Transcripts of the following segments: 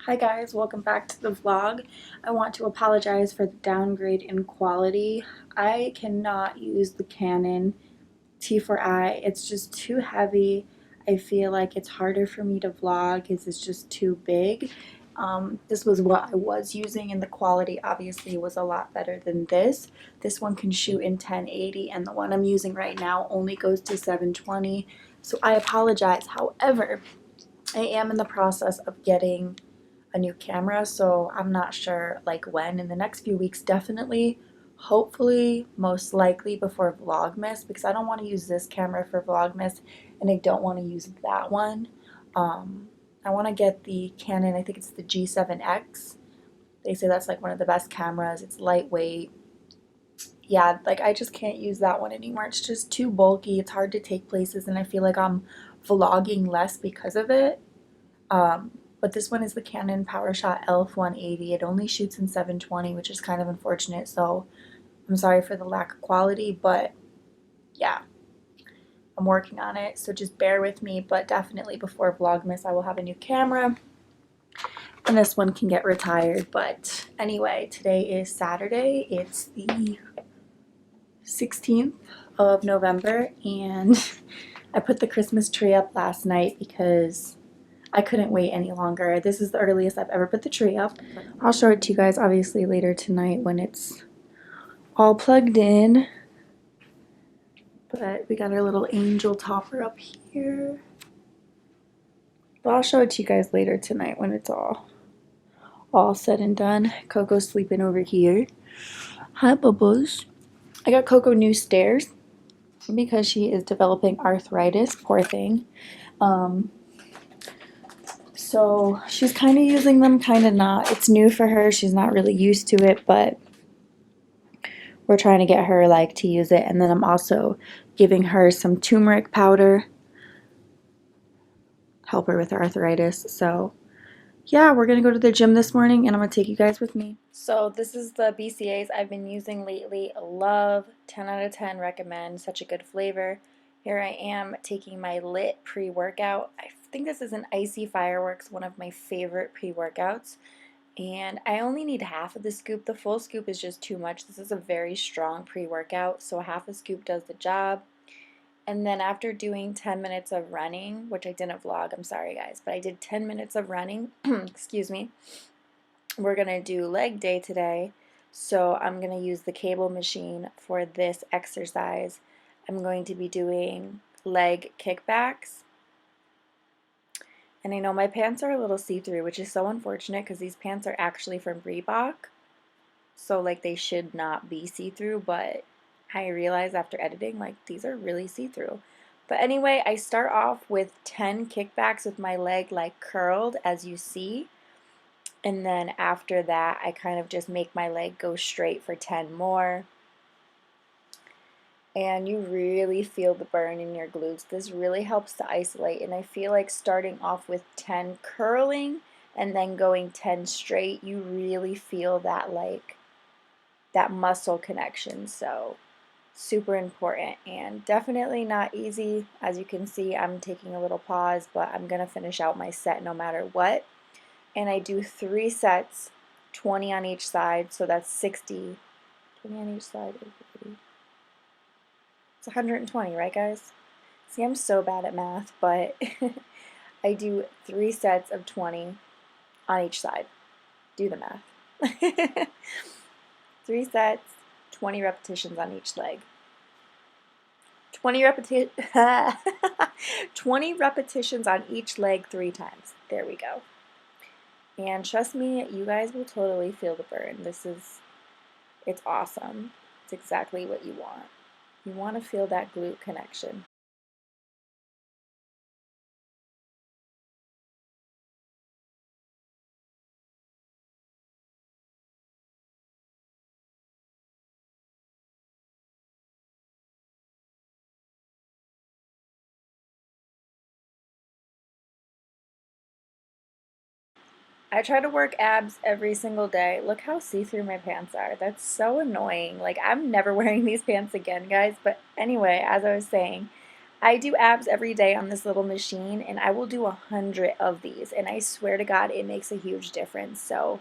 Hi guys, welcome back to the vlog. I want to apologize for the downgrade in quality. I cannot use the Canon T4i. It's just too heavy. I feel like it's harder for me to vlog because it's just too big. This was what I was using and the quality obviously was a lot better than this. This one can shoot in 1080 and the one I'm using right now only goes to 720. So I apologize. However, I am in the process of getting a new camera, so I'm not sure like when. In the next few weeks, definitely, hopefully, most likely before Vlogmas, because I don't want to use this camera for Vlogmas and I don't want to use that one. I want to get the Canon, I think it's the G7X. They say that's like one of the best cameras. It's lightweight. Yeah, like I just can't use that one anymore. It's just too bulky. It's hard to take places and I feel like I'm vlogging less because of it. But this one is the Canon PowerShot L180. It only shoots in 720, which is kind of unfortunate, so I'm sorry for the lack of quality, but yeah, I'm working on it, so just bear with me. But definitely before Vlogmas I will have a new camera and this one can get retired. But anyway, today is Saturday. It's the 16th of November and I put the Christmas tree up last night because I couldn't wait any longer. This is the earliest I've ever put the tree up. I'll show it to you guys obviously later tonight when it's all plugged in. But we got our little angel topper up here. But I'll show it to you guys later tonight when it's all said and done. Coco's sleeping over here. Hi, Bubbles. I got Coco new stairs because she is developing arthritis. Poor thing. So she's kind of using them, kind of not. It's new for her. She's not really used to it, but we're trying to get her like to use it. And then I'm also giving her some turmeric powder, help her with her arthritis. So yeah, we're gonna go to the gym this morning and I'm gonna take you guys with me. So this is the BCAAs I've been using lately. Love, 10 out of 10, recommend, such a good flavor. Here I am taking my lit pre-workout. I think this is an Icy Fireworks, one of my favorite pre-workouts. And I only need half of the scoop. The full scoop is just too much. This is a very strong pre-workout, so half a scoop does the job. And then after doing 10 minutes of running, which I didn't vlog, I'm sorry guys, but I did 10 minutes of running, excuse me, we're going to do leg day today. So I'm going to use the cable machine for this exercise. I'm going to be doing leg kickbacks. And I know my pants are a little see-through, which is so unfortunate because these pants are actually from Reebok. So like they should not be see-through, but I realized after editing, like these are really see-through. But anyway, I start off with 10 kickbacks with my leg like curled, as you see. And then after that, I kind of just make my leg go straight for 10 more. And you really feel the burn in your glutes. This really helps to isolate. And I feel like starting off with 10 curling and then going 10 straight, you really feel that like that muscle connection. So super important and definitely not easy. As you can see, I'm taking a little pause, but I'm gonna finish out my set no matter what. And I do 3 sets, 20 on each side, so that's 60. 20 on each side. It's 120, right guys? See, I'm so bad at math, but I do 3 sets of 20 on each side. Do the math. 3 sets, 20 repetitions on each leg. 20 repetitions on each leg 3 times. There we go. And trust me, you guys will totally feel the burn. It's awesome. It's exactly what you want. You want to feel that glute connection. I try to work abs every single day. Look how see-through my pants are. That's so annoying. Like, I'm never wearing these pants again, guys. But anyway, as I was saying, I do abs every day on this little machine, and I will do 100 of these, and I swear to God, it makes a huge difference. So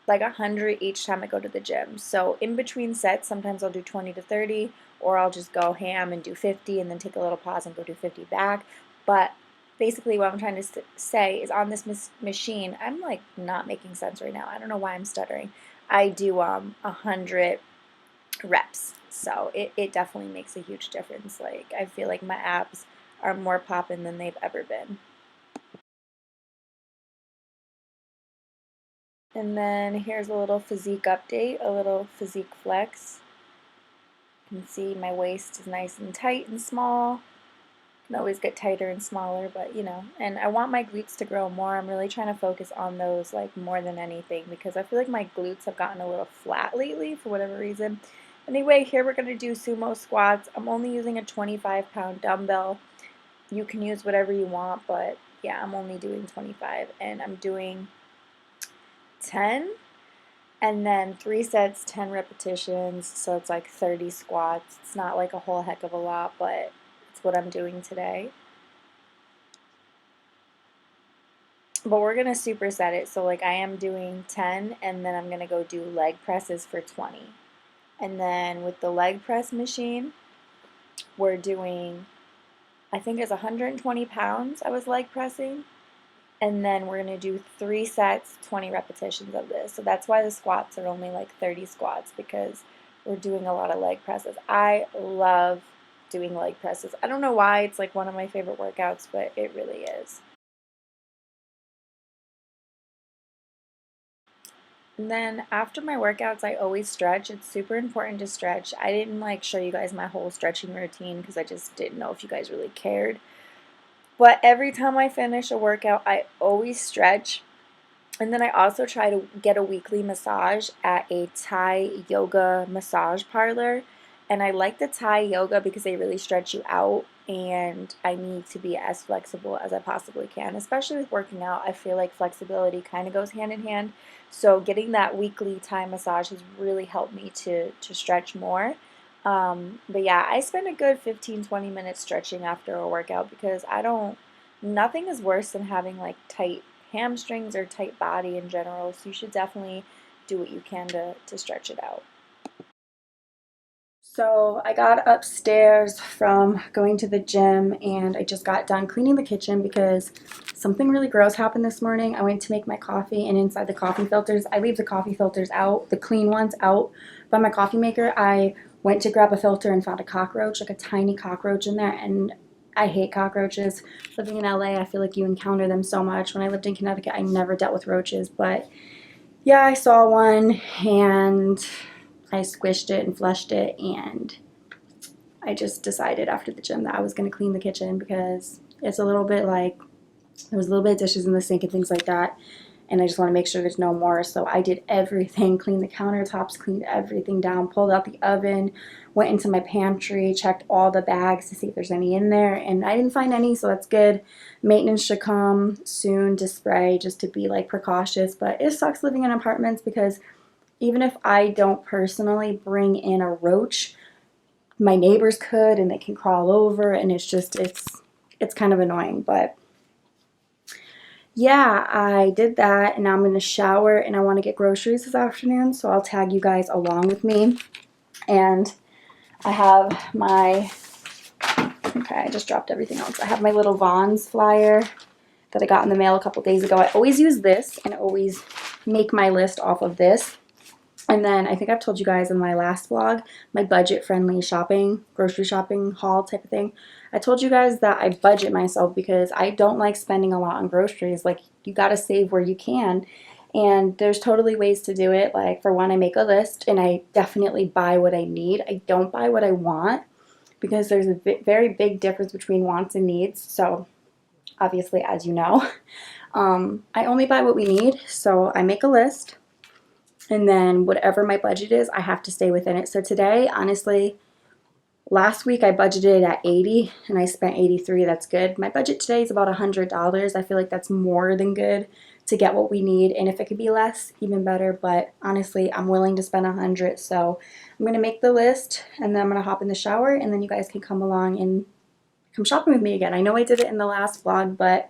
like 100 each time I go to the gym. So in between sets, sometimes I'll do 20 to 30, or I'll just go ham and do 50 and then take a little pause and go do 50 back. But basically what I'm trying to say is on this machine, I'm like not making sense right now. I don't know why I'm stuttering. I do 100 reps. So it definitely makes a huge difference. Like I feel like my abs are more popping than they've ever been. And then here's a little physique update, a little physique flex. You can see my waist is nice and tight and small. Can always get tighter and smaller, but you know, and I want my glutes to grow more. I'm really trying to focus on those like more than anything because I feel like my glutes have gotten a little flat lately for whatever reason. Anyway, here we're going to do sumo squats. I'm only using a 25-pound dumbbell. You can use whatever you want, but yeah, I'm only doing 25 and I'm doing 10 and then 3 sets, 10 repetitions, so it's like 30 squats. It's not like a whole heck of a lot, but it's what I'm doing today. But we're going to superset it, so like I am doing 10 and then I'm going to go do leg presses for 20. And then with the leg press machine, we're doing, I think it's 120 pounds I was leg pressing. And then we're going to do 3 sets, 20 repetitions of this. So that's why the squats are only like 30 squats, because we're doing a lot of leg presses. I love doing leg presses. I don't know why, it's like one of my favorite workouts, but it really is. And then after my workouts, I always stretch. It's super important to stretch. I didn't like show you guys my whole stretching routine because I just didn't know if you guys really cared. But every time I finish a workout, I always stretch. And then I also try to get a weekly massage at a Thai yoga massage parlor. And I like the Thai yoga because they really stretch you out, and I need to be as flexible as I possibly can. Especially with working out, I feel like flexibility kind of goes hand in hand. So getting that weekly Thai massage has really helped me to stretch more. But yeah, I spend a good 15-20 minutes stretching after a workout because nothing is worse than having like tight hamstrings or tight body in general, so you should definitely do what you can to stretch it out. So I got upstairs from going to the gym and I just got done cleaning the kitchen because something really gross happened this morning. I went to make my coffee and inside the coffee filters, I leave the coffee filters out, the clean ones out by my coffee maker. I went to grab a filter and found a cockroach, like a tiny cockroach in there, and I hate cockroaches. Living in LA, I feel like you encounter them so much. When I lived in Connecticut, I never dealt with roaches, but yeah, I saw one and I squished it and flushed it, and I just decided after the gym that I was going to clean the kitchen because it's a little bit like there was a little bit of dishes in the sink and things like that, and I just want to make sure there's no more. So I did everything, cleaned the countertops, cleaned everything down, pulled out the oven, went into my pantry, checked all the bags to see if there's any in there, and I didn't find any, so that's good. Maintenance should come soon to spray just to be like precautious, but it sucks living in apartments because even if I don't personally bring in a roach, my neighbors could and they can crawl over, and it's kind of annoying. But yeah, I did that and now I'm going to shower and I want to get groceries this afternoon, so I'll tag you guys along with me. And I have my, okay, I just dropped everything else. I have my little Vons flyer that I got in the mail a couple days ago. I always use this and always make my list off of this. And then I think I've told you guys in my last vlog, my budget-friendly shopping, grocery shopping haul type of thing. I told you guys that I budget myself because I don't like spending a lot on groceries. Like, you got to save where you can. And there's totally ways to do it. Like, for one, I make a list and I definitely buy what I need. I don't buy what I want because there's a very big difference between wants and needs. So, obviously, as you know, I only buy what we need. So, I make a list. And then whatever my budget is, I have to stay within it. So today, honestly, last week I budgeted at 80 and I spent 83. That's good. My budget today is about $100. I feel like that's more than good to get what we need. And if it could be less, even better. But honestly, I'm willing to spend 100. So I'm going to make the list and then I'm going to hop in the shower and then you guys can come along and come shopping with me again. I know I did it in the last vlog, but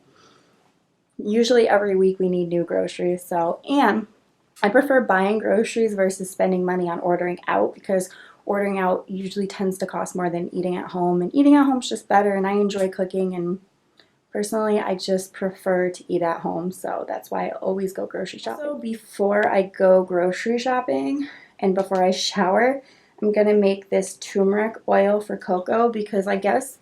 usually every week we need new groceries. So, and I prefer buying groceries versus spending money on ordering out, because ordering out usually tends to cost more than eating at home, and eating at home is just better, and I enjoy cooking, and personally I just prefer to eat at home, so that's why I always go grocery shopping. So before I go grocery shopping and before I shower, I'm gonna make this turmeric oil for Coco, because I guess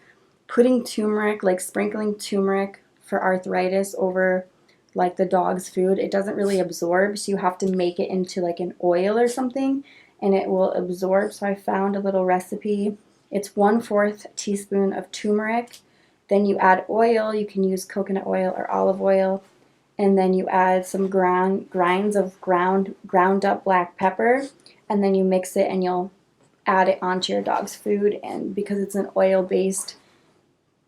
putting turmeric, like sprinkling turmeric for arthritis over like the dog's food, it doesn't really absorb, so you have to make it into like an oil or something and it will absorb. So I found a little recipe. It's 1/4 teaspoon of turmeric, then you add oil. You can use coconut oil or olive oil, and then you add some grinds of ground up black pepper, and then you mix it and you'll add it onto your dog's food. And because it's an oil based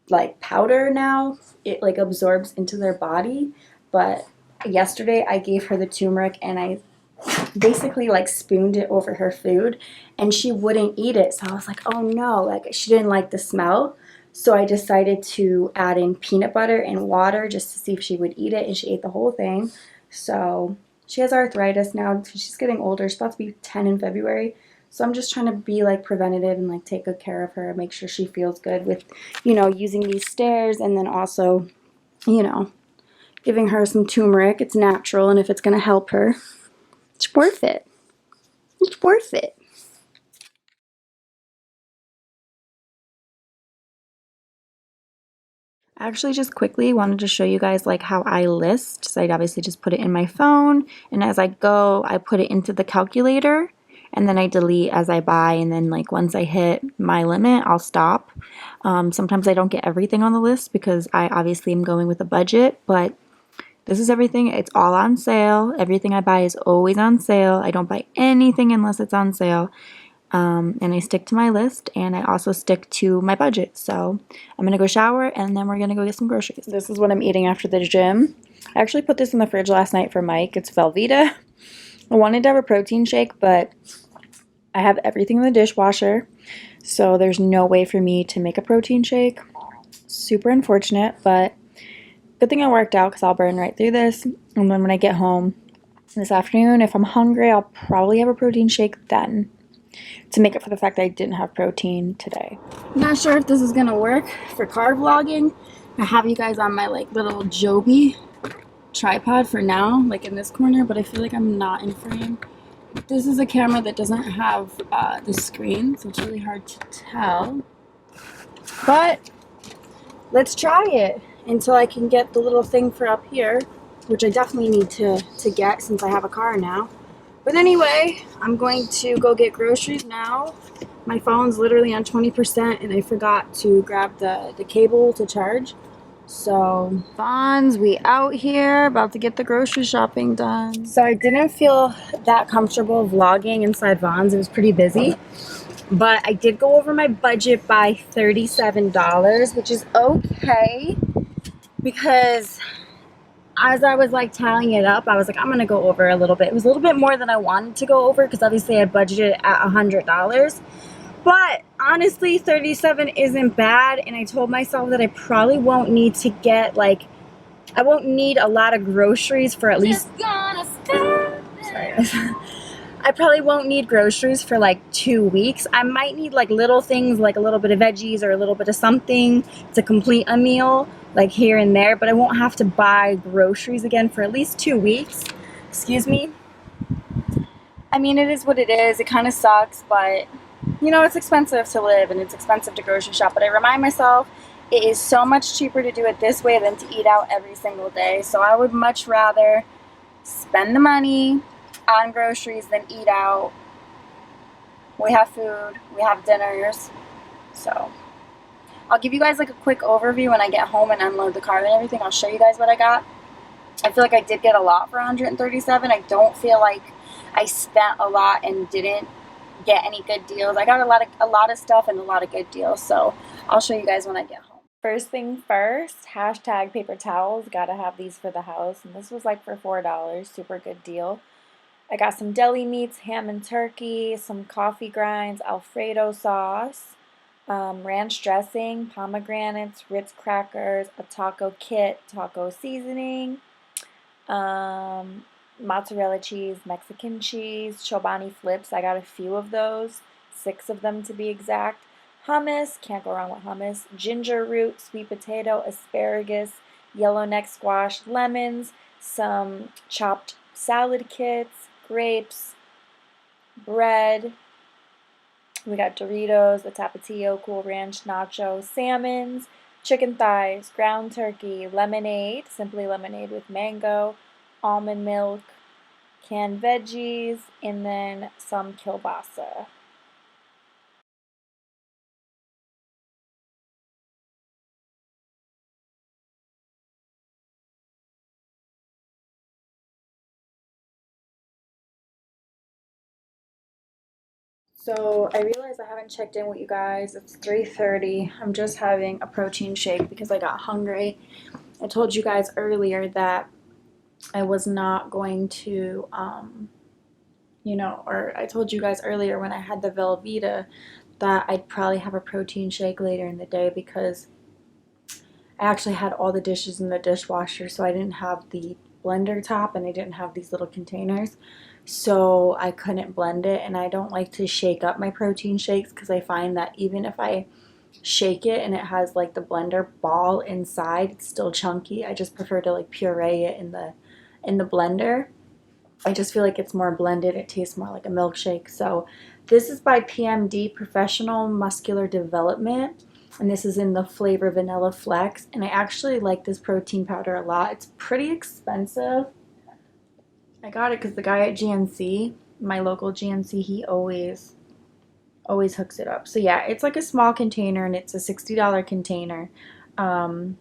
like powder now, it like absorbs into their body. But yesterday I gave her the turmeric and I basically like spooned it over her food and she wouldn't eat it. So I was like, oh no, like she didn't like the smell. So I decided to add in peanut butter and water just to see if she would eat it, and she ate the whole thing. So she has arthritis now. She's getting older. She's about to be 10 in February. So I'm just trying to be like preventative and like take good care of her, make sure she feels good with, you know, using these stairs, and then also, you know, giving her some turmeric. It's natural, and if it's going to help her, it's worth it. It's worth it. I actually just quickly wanted to show you guys like how I list. So I obviously just put it in my phone, and as I go, I put it into the calculator, and then I delete as I buy, and then like once I hit my limit, I'll stop. Sometimes I don't get everything on the list because I obviously am going with a budget, but this is everything. It's all on sale. Everything I buy is always on sale. I don't buy anything unless it's on sale. And I stick to my list, and I also stick to my budget. So I'm gonna go shower, and then we're gonna go get some groceries. This is what I'm eating after the gym. I actually put this in the fridge last night for Mike. It's Velveeta. I wanted to have a protein shake, but I have everything in the dishwasher, so there's no way for me to make a protein shake. Super unfortunate, but good thing I worked out, because I'll burn right through this. And then when I get home this afternoon, if I'm hungry, I'll probably have a protein shake then, to make up for the fact that I didn't have protein today. I'm not sure if this is gonna work for car vlogging. I have you guys on my like little Joby tripod for now, like in this corner, but I feel like I'm not in frame. This is a camera that doesn't have the screen, so it's really hard to tell. But let's try it until I can get the little thing for up here, which I definitely need to get since I have a car now. But anyway, I'm going to go get groceries now. My phone's literally on 20% and I forgot to grab the cable to charge. So, Vons, we out here, about to get the grocery shopping done. So I didn't feel that comfortable vlogging inside Vons. It was pretty busy. But I did go over my budget by $37, which is okay. Because as I was like tallying it up, I was like, I'm gonna go over a little bit. It was a little bit more than I wanted to go over, because obviously I budgeted at $100. But honestly, 37 isn't bad, and I told myself that I probably won't need to get like, I won't need a lot of groceries for at least, sorry. I probably won't need groceries for like 2 weeks. I might need like little things like a little bit of veggies or a little bit of something to complete a meal, like here and there, but I won't have to buy groceries again for at least 2 weeks. Excuse me. I mean, it is what it is. It kind of sucks, but you know, it's expensive to live and it's expensive to grocery shop, but I remind myself it is so much cheaper to do it this way than to eat out every single day. So I would much rather spend the money on groceries than eat out. We have food, we have dinners, so I'll give you guys like a quick overview when I get home and unload the car and everything. I'll show you guys what I got. I feel like I did get a lot for $137. I don't feel like I spent a lot and didn't get any good deals. I got a lot of stuff and a lot of good deals, so I'll show you guys when I get home. First thing first, hashtag paper towels. Gotta have these for the house, and this was like for $4. Super good deal. I got some deli meats, ham and turkey, some coffee grinds, Alfredo sauce, ranch dressing, pomegranates, Ritz crackers, a taco kit, taco seasoning, mozzarella cheese, Mexican cheese, Chobani flips. I got a few of those, 6 of them to be exact. Hummus, can't go wrong with hummus. Ginger root, sweet potato, asparagus, yellow neck squash, lemons, some chopped salad kits, grapes, bread. We got Doritos, a Tapatio, Cool Ranch, Nacho, salmons, chicken thighs, ground turkey, lemonade, simply lemonade with mango, almond milk, canned veggies, and then some kielbasa. So I realized I haven't checked in with you guys. It's 3:30. I'm just having a protein shake because I got hungry. I told you guys earlier that I was not going to, or I told you guys earlier when I had the Velveeta that I'd probably have a protein shake later in the day because I actually had all the dishes in the dishwasher, so I didn't have the blender top and I didn't have these little containers. So I couldn't blend it, and I don't like to shake up my protein shakes because I find that even if I shake it and it has like the blender ball inside, it's still chunky. I just prefer to like puree it in the blender. I just feel like it's more blended. It tastes more like a milkshake. So this is by PMD, Professional Muscular Development, and this is in the flavor Vanilla Flex. And I actually like this protein powder a lot. It's pretty expensive. I got it because the guy at GNC, my local GNC, he always hooks it up. So yeah, it's like a small container and it's a $60 container. Um,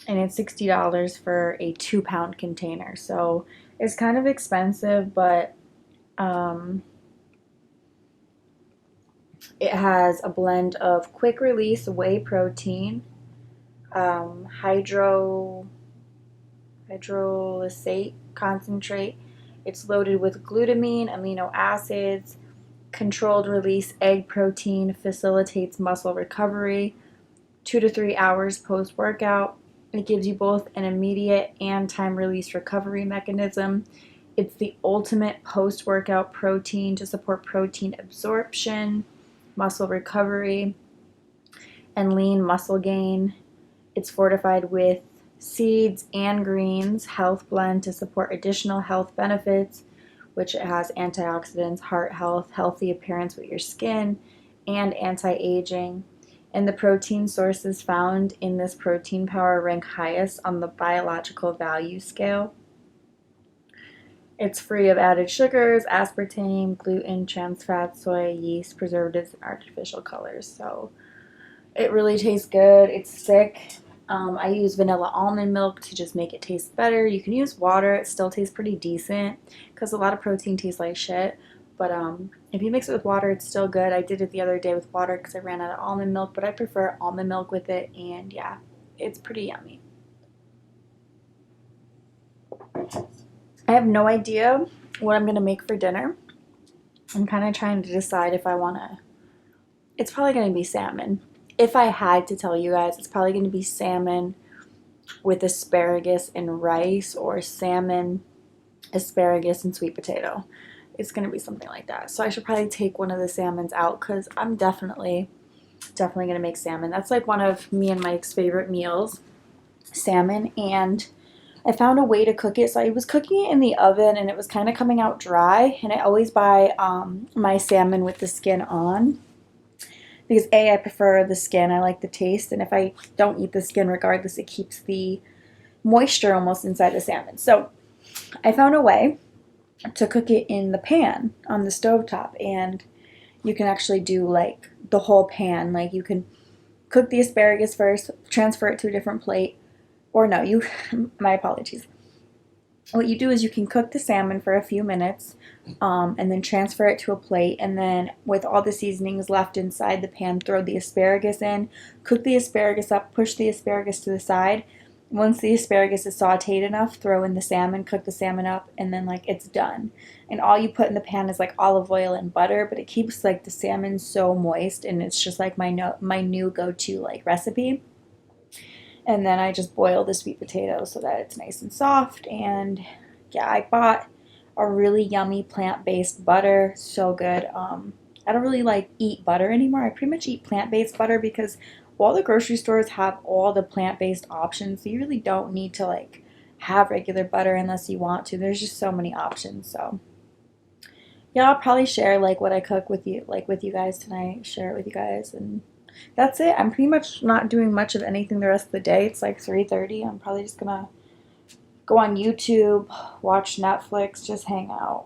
and it's $60 for a 2-pound container. So it's kind of expensive, but um, it has a blend of quick release whey protein, hydrolysate concentrate. It's loaded with glutamine, amino acids, controlled release egg protein, facilitates muscle recovery, 2 to 3 hours post workout. It gives you both an immediate and time release recovery mechanism. It's the ultimate post workout protein to support protein absorption, muscle recovery, and lean muscle gain. It's fortified with seeds and greens health blend to support additional health benefits, which it has antioxidants, heart health, healthy appearance with your skin, and anti-aging. And the protein sources found in this protein powder rank highest on the biological value scale. It's free of added sugars, aspartame, gluten, trans fats, soy, yeast, preservatives, and artificial colors. So it really tastes good. It's thick. I use vanilla almond milk to just make it taste better. You can use water. It still tastes pretty decent because a lot of protein tastes like shit. But if you mix it with water, it's still good. I did it the other day with water because I ran out of almond milk, but I prefer almond milk with it. And yeah, it's pretty yummy. I have no idea what I'm going to make for dinner. I'm kind of trying to decide if I want to. It's probably going to be salmon. If I had to tell you guys, it's probably going to be salmon with asparagus and rice, or salmon, asparagus, and sweet potato. It's going to be something like that. So I should probably take one of the salmons out because I'm definitely going to make salmon. That's like one of me and Mike's favorite meals, salmon. And I found a way to cook it. So I was cooking it in the oven and it was kind of coming out dry. And I always buy my salmon with the skin on because I prefer the skin. I like the taste. And if I don't eat the skin regardless, it keeps the moisture almost inside the salmon. So I found a way to cook it in the pan on the stovetop, and you can actually do like the whole pan. Like you can cook the asparagus first, transfer it to a different plate, or no, my apologies. What you do is you can cook the salmon for a few minutes, and then transfer it to a plate, and then with all the seasonings left inside the pan, throw the asparagus in, cook the asparagus up, push the asparagus to the side, once the asparagus is sauteed enough, throw in the salmon, cook the salmon up, and then like it's done. And all you put in the pan is like olive oil and butter, but it keeps like the salmon so moist, and it's just like my new go-to like recipe. And then I just boil the sweet potatoes so that it's nice and soft. And yeah, I bought a really yummy plant-based butter, so good. I don't really like eat butter anymore. I pretty much eat plant-based butter because all the grocery stores have all the plant-based options. So you really don't need to like have regular butter unless you want to. There's just so many options. So yeah, I'll probably share like what I cook with you, like with you guys tonight. Share it with you guys, and that's it. I'm pretty much not doing much of anything the rest of the day. It's like 3:30. I'm probably just gonna go on YouTube, watch Netflix, just hang out.